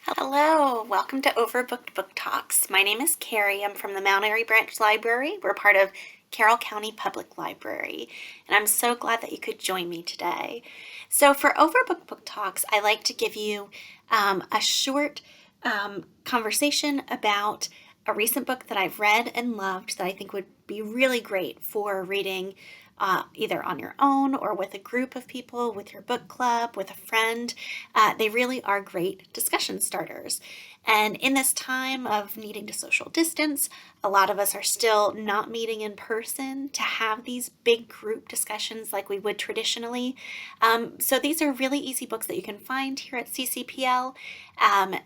Hello, welcome to Overbooked Book Talks. My name is Kari. I'm from the Mount Airy Branch Library. We're part of Carroll County Public Library, and I'm so glad that you could join me today. So for Overbooked Book Talks, I like to give you a short conversation about a recent book that I've read and loved that I think would be really great for reading either on your own or with a group of people, with your book club, with a friend. They really are great discussion starters. And in this time of needing to social distance, a lot of us are still not meeting in person to have these big group discussions like we would traditionally. So these are really easy books that you can find here at CCPL.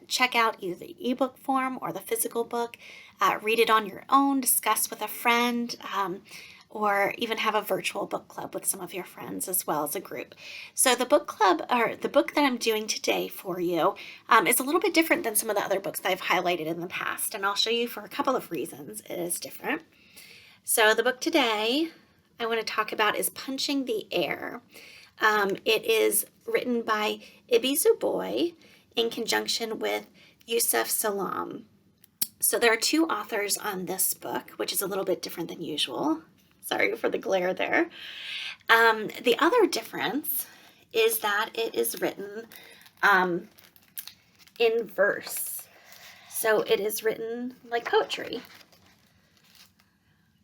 Check out either the ebook form or the physical book. Read it on your own, discuss with a friend. Or even have a virtual book club with some of your friends as well as a group. So the book club, or the book that I'm doing today for you, is a little bit different than some of the other books that I've highlighted in the past, and I'll show you for a couple of reasons it is different. So the book today I want to talk about is Punching the Air. It is written by Ibi Zoboi in conjunction with Yusef Salaam. So there are two authors on this book, which is a little bit different than usual. Sorry for the glare there. The other difference is that it is written in verse. So it is written like poetry.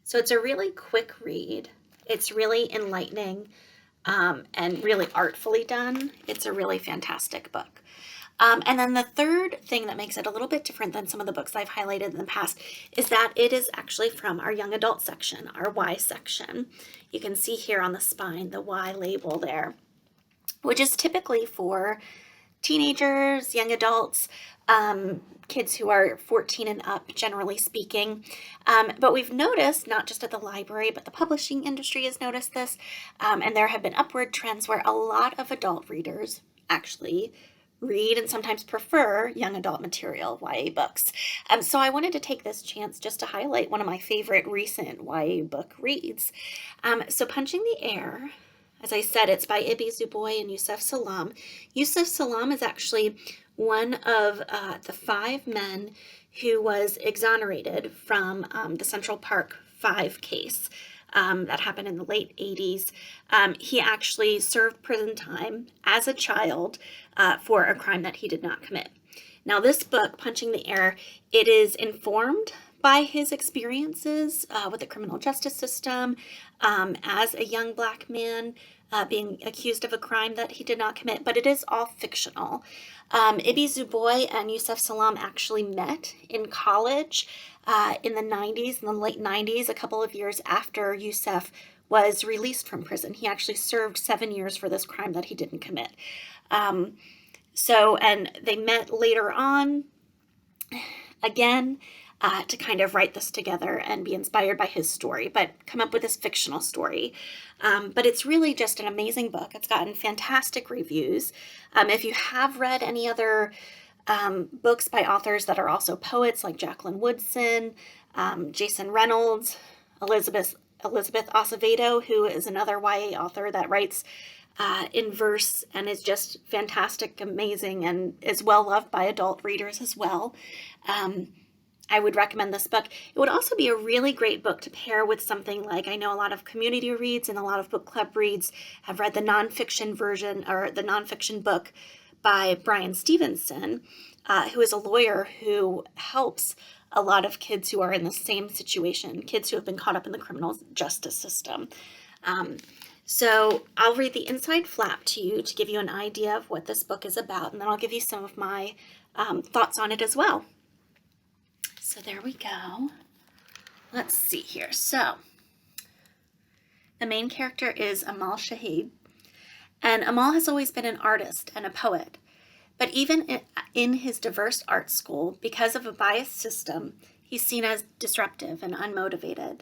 So it's a really quick read. It's really enlightening and really artfully done. It's a really fantastic book. And then the third thing that makes it a little bit different than some of the books I've highlighted in the past is that it is actually from our young adult section, our Y section. You can see here on the spine the Y label there, which is typically for teenagers, young adults, kids who are 14 and up, generally speaking. But we've noticed, not just at the library, but the publishing industry has noticed this, and there have been upward trends where a lot of adult readers actually read and sometimes prefer young adult material, YA books. So I wanted to take this chance just to highlight one of my favorite recent YA book reads. So Punching the Air, as I said, it's by Ibi Zoboi and Yusef Salaam. Yusef Salaam is actually one of the 5 men who was exonerated from the Central Park 5 case. That happened in the late 80s. He actually served prison time as a child for a crime that he did not commit. Now, this book, Punching the Air, it is informed by his experiences with the criminal justice system as a young Black man being accused of a crime that he did not commit, but it is all fictional. Ibi Zoboi and Yusef Salaam actually met in college in the 90s, in the late 90s, a couple of years after Yusef was released from prison. He actually served 7 years for this crime that he didn't commit. And they met later on again to kind of write this together and be inspired by his story, but come up with this fictional story. But it's really just an amazing book. It's gotten fantastic reviews. If you have read any other books by authors that are also poets like Jacqueline Woodson, Jason Reynolds, Elizabeth Acevedo, who is another YA author that writes in verse and is just fantastic, amazing, and is well loved by adult readers as well. I would recommend this book. It would also be a really great book to pair with something like, I know a lot of community reads and a lot of book club reads have read the nonfiction version or the nonfiction book by Brian Stevenson, who is a lawyer who helps a lot of kids who are in the same situation, kids who have been caught up in the criminal justice system. So I'll read the inside flap to you to give you an idea of what this book is about, and then I'll give you some of my thoughts on it as well. So there we go. Let's see here. So the main character is Amal Shahid, and Amal has always been an artist and a poet. But even in his diverse art school, because of a biased system, he's seen as disruptive and unmotivated.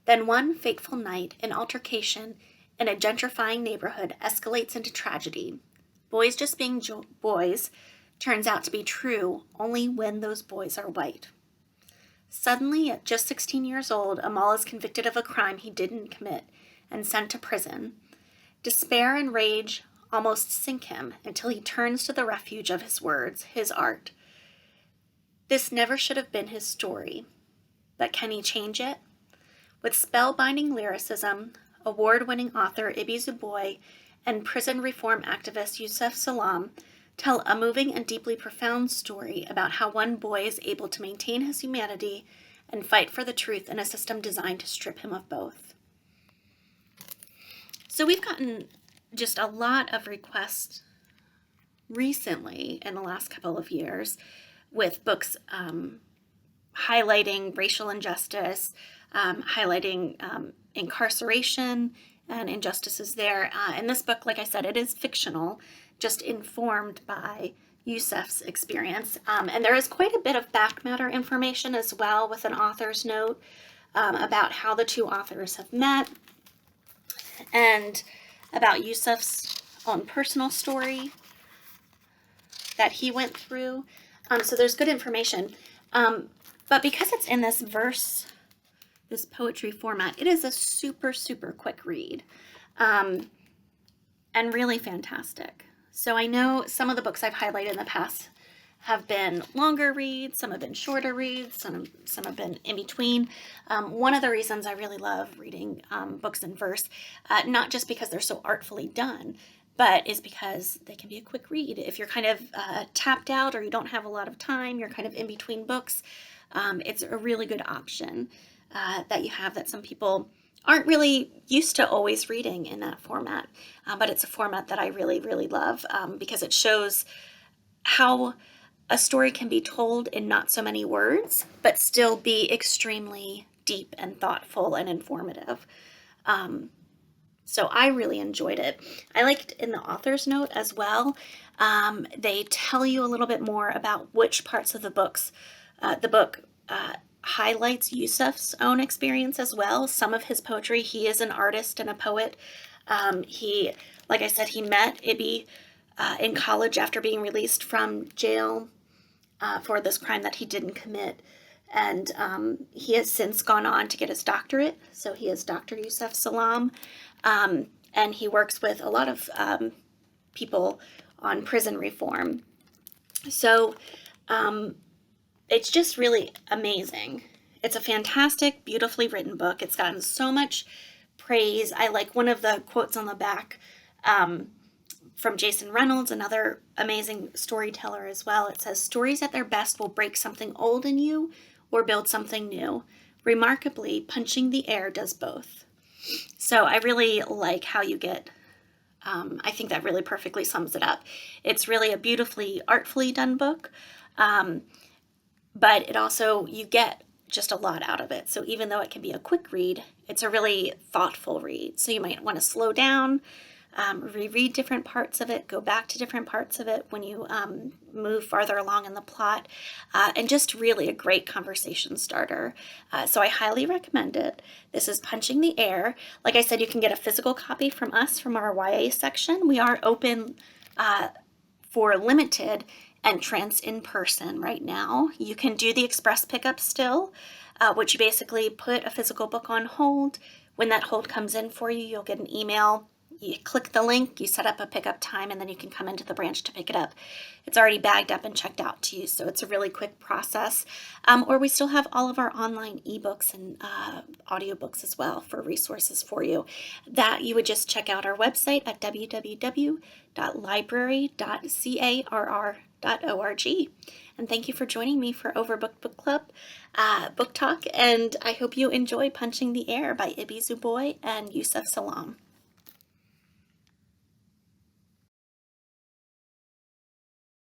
Then one fateful night, an altercation in a gentrifying neighborhood escalates into tragedy. Boys just being boys turns out to be true only when those boys are white. Suddenly, at just 16 years old, Amal is convicted of a crime he didn't commit and sent to prison. Despair and rage almost sink him until he turns to the refuge of his words, his art. This never should have been his story, but can he change it? With spellbinding lyricism, award-winning author Ibi Zoboi and prison reform activist Yusef Salaam tell a moving and deeply profound story about how one boy is able to maintain his humanity and fight for the truth in a system designed to strip him of both. So we've gotten just a lot of requests recently in the last couple of years with books highlighting racial injustice, highlighting incarceration and injustices there. And this book, like I said, it is fictional, just informed by Yusef's experience. And there is quite a bit of back matter information as well, with an author's note about how the two authors have met and about Yusef's own personal story that he went through. So there's good information. But because it's in this poetry format, it is a super, super quick read and really fantastic. So I know some of the books I've highlighted in the past have been longer reads, some have been shorter reads, some have been in between. One of the reasons I really love reading books in verse, not just because they're so artfully done, but is because they can be a quick read. If you're kind of tapped out or you don't have a lot of time, you're kind of in between books, it's a really good option that you have that some people aren't really used to always reading in that format. But it's a format that I really, really love because it shows how a story can be told in not so many words, but still be extremely deep and thoughtful and informative. So I really enjoyed it. I liked in the author's note as well. They tell you a little bit more about which parts of the book highlights Yusef's own experience as well. Some of his poetry, he is an artist and a poet. He, like I said, he met Ibi in college after being released from jail for this crime that he didn't commit. And he has since gone on to get his doctorate. So he is Dr. Yusef Salaam. And he works with a lot of people on prison reform. So it's just really amazing. It's a fantastic, beautifully written book. It's gotten so much praise. I like one of the quotes on the back from Jason Reynolds, another amazing storyteller as well. It says, "Stories at their best will break something old in you or build something new. Remarkably, punching the air does both." So I really like how you get, I think that really perfectly sums it up. It's really a beautifully, artfully done book, but it also, you get just a lot out of it. So even though it can be a quick read, it's a really thoughtful read. So you might want to slow down, reread different parts of it, go back to different parts of it when you move farther along in the plot, and just really a great conversation starter. So I highly recommend it. This is Punching the Air. Like I said, you can get a physical copy from us from our YA section. We are open for limited entrance in person right now. You can do the express pickup still, which you basically put a physical book on hold. When that hold comes in for you, you'll get an email. You click the link, you set up a pickup time, and then you can come into the branch to pick it up. It's already bagged up and checked out to you, so it's a really quick process. Or we still have all of our online ebooks and audiobooks as well for resources for you. That you would just check out our website at www.library.carr.org. And thank you for joining me for Overbooked Book Club Book Talk, and I hope you enjoy Punching the Air by Ibi Zoboi and Yusef Salaam.